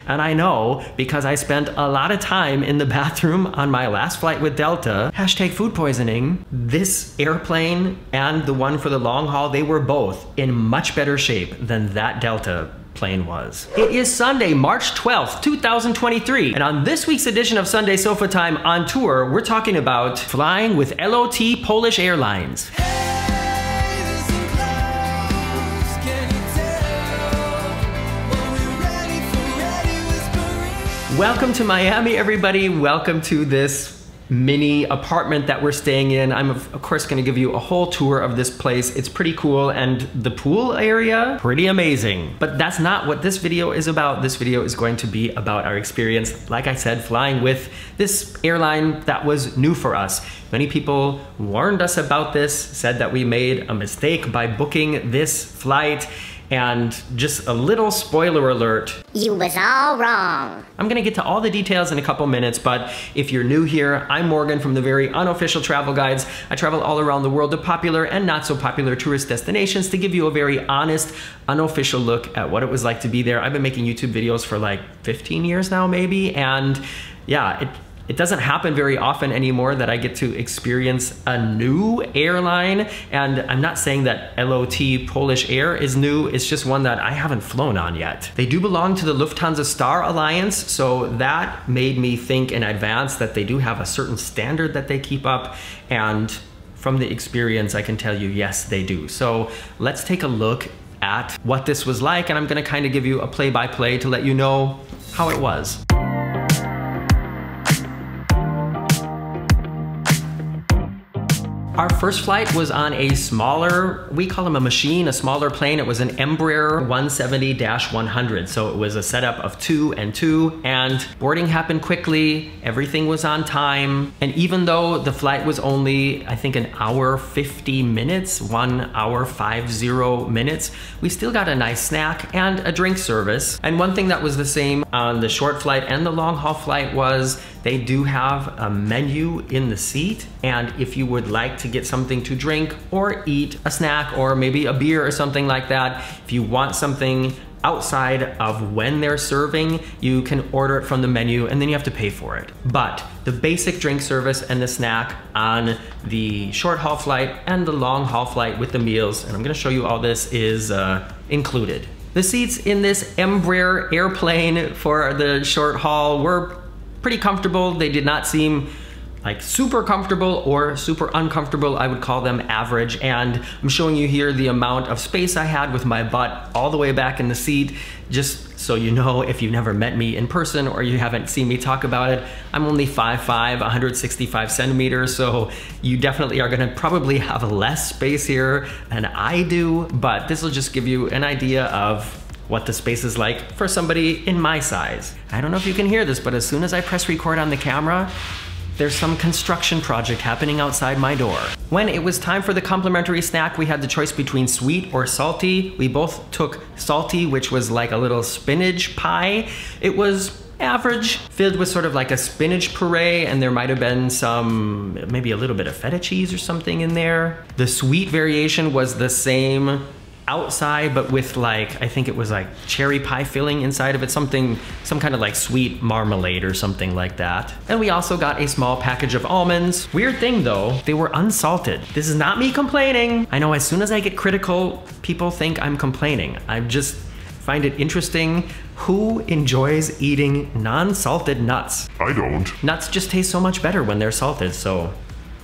And I know because I spent a lot of time in the bathroom on my last flight with Delta, hashtag food poisoning. This airplane and the one for the long haul, they were both in much better shape than that Delta plane was. It is Sunday, March 12th, 2023. And on this week's edition of Sunday Sofa Time on tour, we're talking about flying with LOT Polish Airlines. Welcome to Miami, everybody. Welcome to this mini apartment that we're staying in. I'm of course gonna give you a whole tour of this place. It's pretty cool, and the pool area, pretty amazing. But that's not what this video is about. This video is going to be about our experience, like I said, flying with this airline that was new for us. Many people warned us about this, said that we made a mistake by booking this flight. And just a little spoiler alert. You was all wrong. I'm gonna get to all the details in a couple minutes, but if you're new here, I'm Morgan from the very unofficial travel guides. I travel all around the world to popular and not so popular tourist destinations to give you a very honest, unofficial look at what it was like to be there. I've been making YouTube videos for like 15 years now, maybe, and yeah, it doesn't happen very often anymore that I get to experience a new airline. And I'm not saying that LOT Polish Air is new, it's just one that I haven't flown on yet. They do belong to the Lufthansa Star Alliance, so that made me think in advance that they do have a certain standard that they keep up. And from the experience, I can tell you, yes, they do. So let's take a look at what this was like, and I'm gonna kind of give you a play-by-play to let you know how it was. Our first flight was on a smaller, we call them a machine, a smaller plane. It was an Embraer 170-100. So it was a setup of 2 and 2, and boarding happened quickly. Everything was on time. And even though the flight was only, I think, 1 hour 50 minutes, 1 hour 50 minutes, we still got a nice snack and a drink service. And one thing that was the same on the short flight and the long haul flight was they do have a menu in the seat. And if you would like to get something to drink or eat, a snack or maybe a beer or something like that, if you want something outside of when they're serving, you can order it from the menu and then you have to pay for it. But the basic drink service and the snack on the short haul flight and the long haul flight with the meals, and I'm gonna show you all this, is included. The seats in this Embraer airplane for the short haul were pretty comfortable. They did not seem like super comfortable or super uncomfortable. I would call them average. And I'm showing you here the amount of space I had with my butt all the way back in the seat. Just so you know, if you've never met me in person or you haven't seen me talk about it, I'm only 5'5", 165 centimeters. So you definitely are gonna probably have less space here than I do, but this will just give you an idea of what the space is like for somebody in my size. I don't know if you can hear this, but as soon as I press record on the camera, there's some construction project happening outside my door. When it was time for the complimentary snack, we had the choice between sweet or salty. We both took salty, which was like a little spinach pie. It was average, filled with sort of like a spinach puree, and there might have been some, maybe a little bit of feta cheese or something in there. The sweet variation was the same outside, but with like, I think it was like cherry pie filling inside of it, some kind of like sweet marmalade or something like that. And we also got a small package of almonds. Weird thing though, they were unsalted. This is not me complaining. I know as soon as I get critical, people think I'm complaining. I just find it interesting. Who enjoys eating non-salted nuts? I don't. Nuts just taste so much better when they're salted, so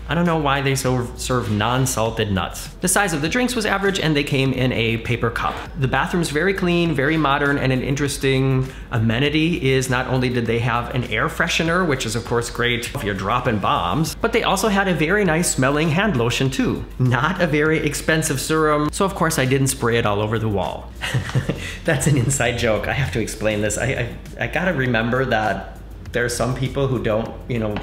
I don't know why they serve non-salted nuts. The size of the drinks was average and they came in a paper cup. The bathroom's very clean, very modern, and an interesting amenity is not only did they have an air freshener, which is of course great if you're dropping bombs, but they also had a very nice smelling hand lotion too. Not a very expensive serum, so of course I didn't spray it all over the wall. That's an inside joke. I have to explain this. I gotta remember that there are some people who don't,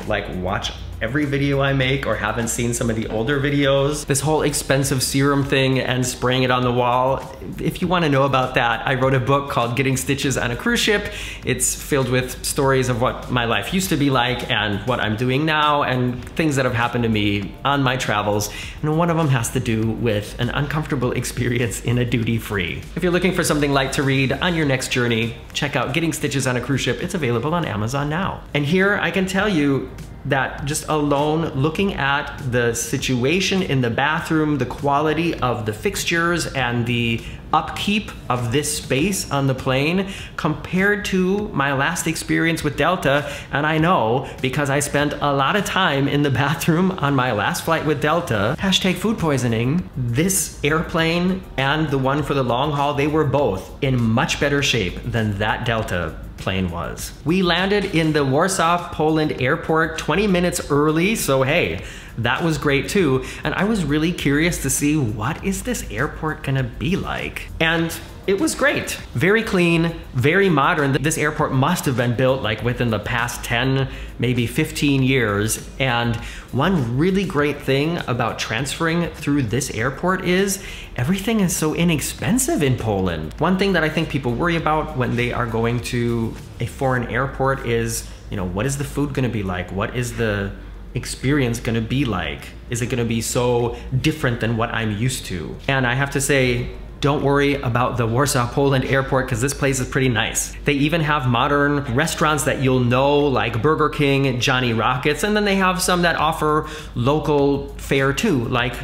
like watch every video I make or haven't seen some of the older videos, this whole expensive serum thing and spraying it on the wall, if you want to know about that, I wrote a book called Getting Stitches on a Cruise Ship. It's filled with stories of what my life used to be like and what I'm doing now and things that have happened to me on my travels. And one of them has to do with an uncomfortable experience in a duty-free. If you're looking for something light to read on your next journey, check out Getting Stitches on a Cruise Ship. It's available on Amazon now. And here I can tell you that just alone looking at the situation in the bathroom, the quality of the fixtures and the upkeep of this space on the plane compared to my last experience with Delta, and I know because I spent a lot of time in the bathroom on my last flight with Delta, hashtag food poisoning, this airplane and the one for the long haul, they were both in much better shape than that Delta plane was. We landed in the Warsaw, Poland airport 20 minutes early, so hey, that was great too. And I was really curious to see what is this airport gonna be like. And it was great. Very clean, very modern. This airport must have been built like within the past 10, maybe 15 years. And one really great thing about transferring through this airport is everything is so inexpensive in Poland. One thing that I think people worry about when they are going to a foreign airport is, you know, what is the food gonna be like? What is the experience gonna be like? Is it gonna be so different than what I'm used to? And I have to say, don't worry about the Warsaw, Poland airport because this place is pretty nice. They even have modern restaurants that you'll know like Burger King, Johnny Rockets, and then they have some that offer local fare too, like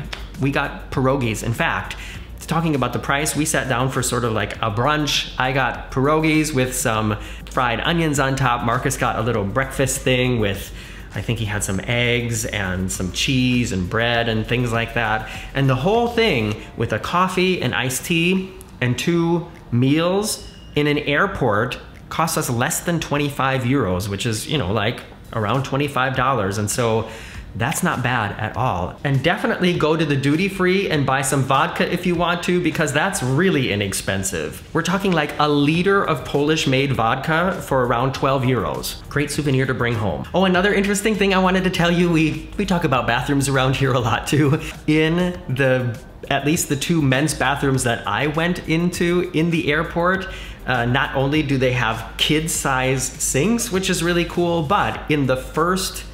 we got pierogies. In fact, talking about the price, we sat down for sort of like a brunch. I got pierogies with some fried onions on top. Marcus got a little breakfast thing with, I think he had some eggs and some cheese and bread and things like that. And the whole thing with a coffee and iced tea and 2 meals in an airport cost us less than 25 euros, which is, you know, like around $25. And so that's not bad at all. And definitely go to the duty free and buy some vodka if you want to, because that's really inexpensive. We're talking like a liter of Polish made vodka for around 12 euros. Great souvenir to bring home. Oh, another interesting thing I wanted to tell you, we talk about bathrooms around here a lot too. In at least the 2 men's bathrooms that I went into in the airport, not only do they have kid-size sinks, which is really cool, but in the first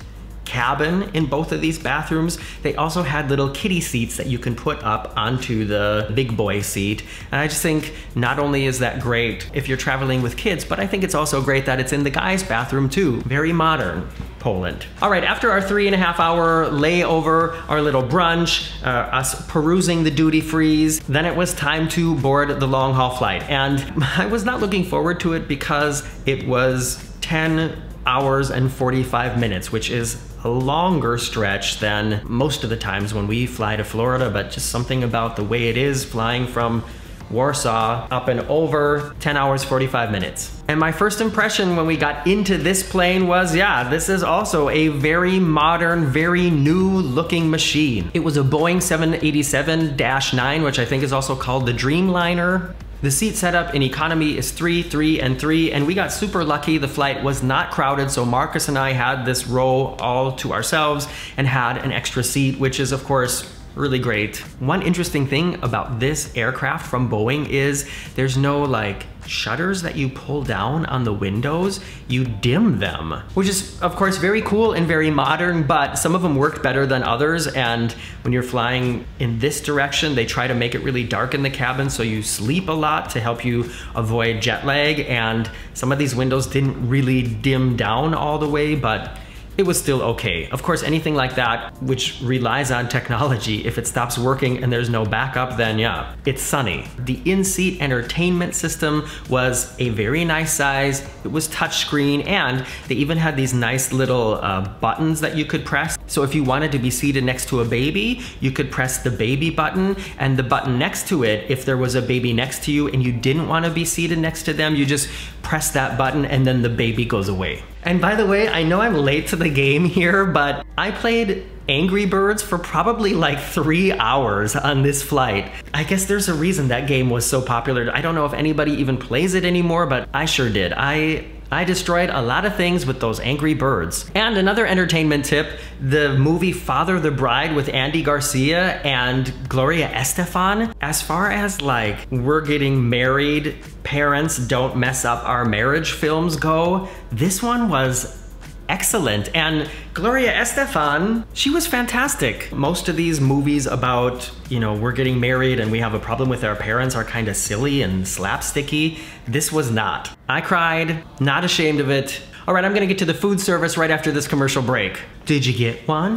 cabin in both of these bathrooms, they also had little kiddie seats that you can put up onto the big boy seat. And I just think not only is that great if you're traveling with kids, but I think it's also great that it's in the guys' bathroom too. Very modern Poland. All right, after our 3.5 hour layover, our little brunch, us perusing the duty frees, then it was time to board the long haul flight. And I was not looking forward to it because it was 10 hours and 45 minutes, which is a longer stretch than most of the times when we fly to Florida, but just something about the way it is flying from Warsaw up and over, 10 hours, 45 minutes. And my first impression when we got into this plane was, yeah, this is also a very modern, very new looking machine. It was a Boeing 787-9, which I think is also called the Dreamliner. The seat setup in economy is 3, 3, and 3, and we got super lucky. The flight was not crowded, so Marcus and I had this row all to ourselves and had an extra seat, which is of course really great. One interesting thing about this aircraft from Boeing is there's no like shutters that you pull down on the windows, you dim them, which is of course very cool and very modern, but some of them worked better than others. And when you're flying in this direction, they try to make it really dark in the cabin so you sleep a lot to help you avoid jet lag. And some of these windows didn't really dim down all the way, but it was still okay. Of course, anything like that, which relies on technology, if it stops working and there's no backup, then yeah, it's sunny. The in-seat entertainment system was a very nice size. It was touchscreen, and they even had these nice little buttons that you could press. So if you wanted to be seated next to a baby, you could press the baby button, and the button next to it, if there was a baby next to you and you didn't want to be seated next to them, you just press that button and then the baby goes away. And by the way, I know I'm late to the game here, but I played Angry Birds for probably like 3 hours on this flight. I guess there's a reason that game was so popular. I don't know if anybody even plays it anymore, but I sure did. I I destroyed a lot of things with those angry birds. And another entertainment tip, the movie Father the Bride with Andy Garcia and Gloria Estefan, as far as like we're getting married, parents don't mess up our marriage films go, this one was excellent. And Gloria Estefan, she was fantastic. Most of these movies about, you know, we're getting married and we have a problem with our parents are kind of silly and slapsticky. This was not. I cried, not ashamed of it. All right, I'm gonna get to the food service right after this commercial break. Did you get one?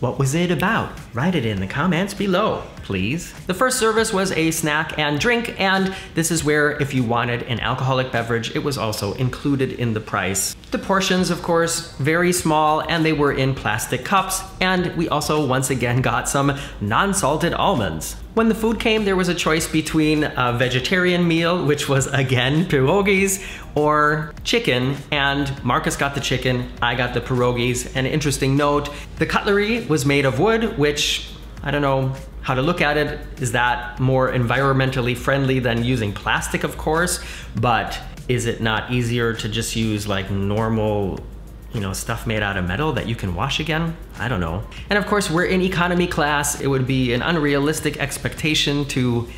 What was it about? Write it in the comments below, please. The first service was a snack and drink, and this is where if you wanted an alcoholic beverage, it was also included in the price. The portions, of course, very small, and they were in plastic cups, and we also once again got some non-salted almonds. When the food came, there was a choice between a vegetarian meal, which was again pierogies, or chicken, and Marcus got the chicken, I got the pierogies. An interesting note, the cutlery was made of wood, which I don't know how to look at it. Is that more environmentally friendly than using plastic, of course, but is it not easier to just use like normal, you know, stuff made out of metal that you can wash again? I don't know. And of course, we're in economy class. It would be an unrealistic expectation to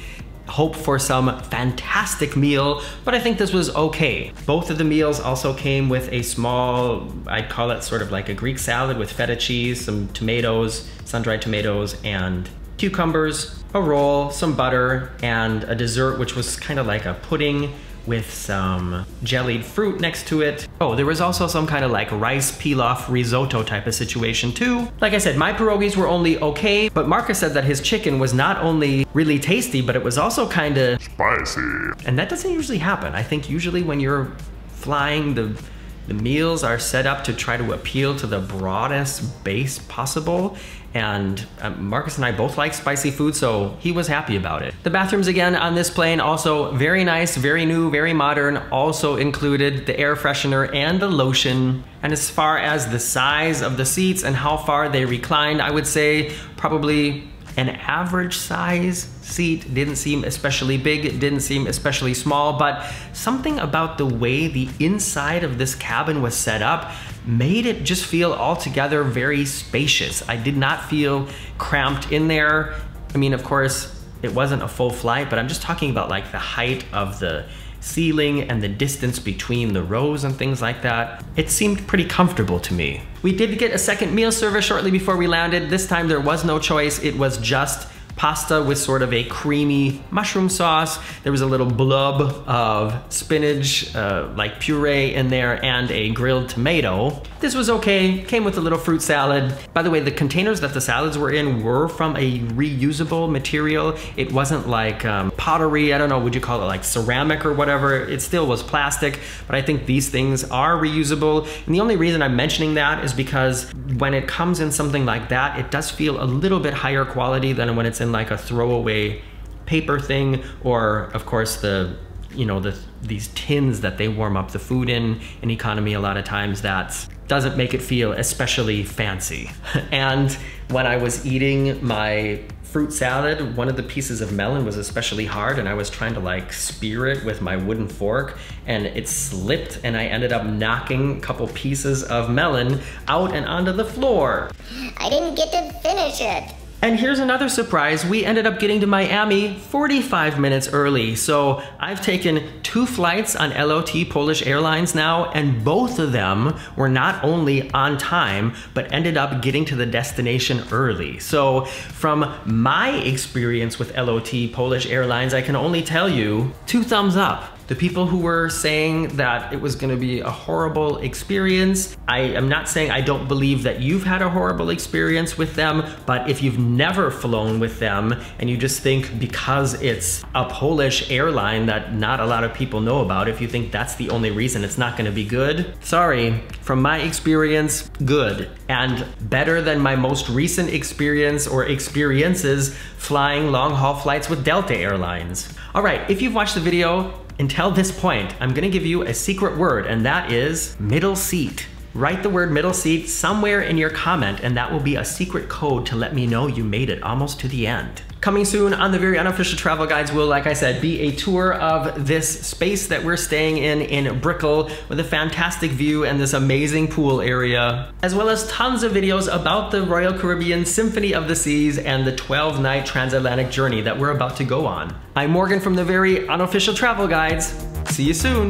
hope for some fantastic meal, but I think this was okay. Both of the meals also came with a small, I'd call it sort of like a Greek salad with feta cheese, some tomatoes, sun-dried tomatoes, and cucumbers, a roll, some butter, and a dessert, which was kind of like a pudding with some jellied fruit next to it. Oh, there was also some kind of like rice pilaf risotto type of situation too. Like I said, my pierogies were only okay, but Marcus said that his chicken was not only really tasty, but it was also kind of spicy. And that doesn't usually happen. I think usually when you're flying, the meals are set up to try to appeal to the broadest base possible. And Marcus and I both like spicy food, so he was happy about it. The bathrooms again on this plane, also very nice, very new, very modern, also included the air freshener and the lotion. And as far as the size of the seats and how far they reclined, I would say probably an average size seat. Didn't seem especially big, didn't seem especially small, but something about the way the inside of this cabin was set up made it just feel altogether very spacious. I did not feel cramped in there. I mean, of course, it wasn't a full flight, but I'm just talking about like the height of the ceiling and the distance between the rows and things like that. It seemed pretty comfortable to me. We did get a second meal service shortly before we landed. This time there was no choice. It was just pasta with sort of a creamy mushroom sauce. There was a little blub of spinach, like puree in there, and a grilled tomato. This was okay, came with a little fruit salad. By the way, the containers that the salads were in were from a reusable material. It wasn't like pottery, I don't know, would you call it like ceramic or whatever? It still was plastic, but I think these things are reusable. And the only reason I'm mentioning that is because when it comes in something like that, it does feel a little bit higher quality than when it's in like a throwaway paper thing, or of course these tins that they warm up the food in economy. A lot of times that doesn't make it feel especially fancy. And when I was eating my fruit salad, one of the pieces of melon was especially hard, and I was trying to like spear it with my wooden fork, and it slipped, and I ended up knocking a couple pieces of melon out and onto the floor. I didn't get to finish it. And here's another surprise. We ended up getting to Miami 45 minutes early. So I've taken 2 flights on LOT Polish Airlines now, and both of them were not only on time, but ended up getting to the destination early. So from my experience with LOT Polish Airlines, I can only tell you 2 thumbs up. The people who were saying that it was gonna be a horrible experience, I am not saying I don't believe that you've had a horrible experience with them, but if you've never flown with them and you just think because it's a Polish airline that not a lot of people know about, if you think that's the only reason it's not gonna be good, sorry. From my experience, good. And better than my most recent experience or experiences flying long-haul flights with Delta Airlines. All right, if you've watched the video, until this point, I'm gonna give you a secret word, and that is middle seat. Write the word middle seat somewhere in your comment, and that will be a secret code to let me know you made it almost to the end. Coming soon on the Very Unofficial Travel Guides will, like I said, be a tour of this space that we're staying in Brickell with a fantastic view and this amazing pool area, as well as tons of videos about the Royal Caribbean Symphony of the Seas and the 12-night transatlantic journey that we're about to go on. I'm Morgan from the Very Unofficial Travel Guides. See you soon.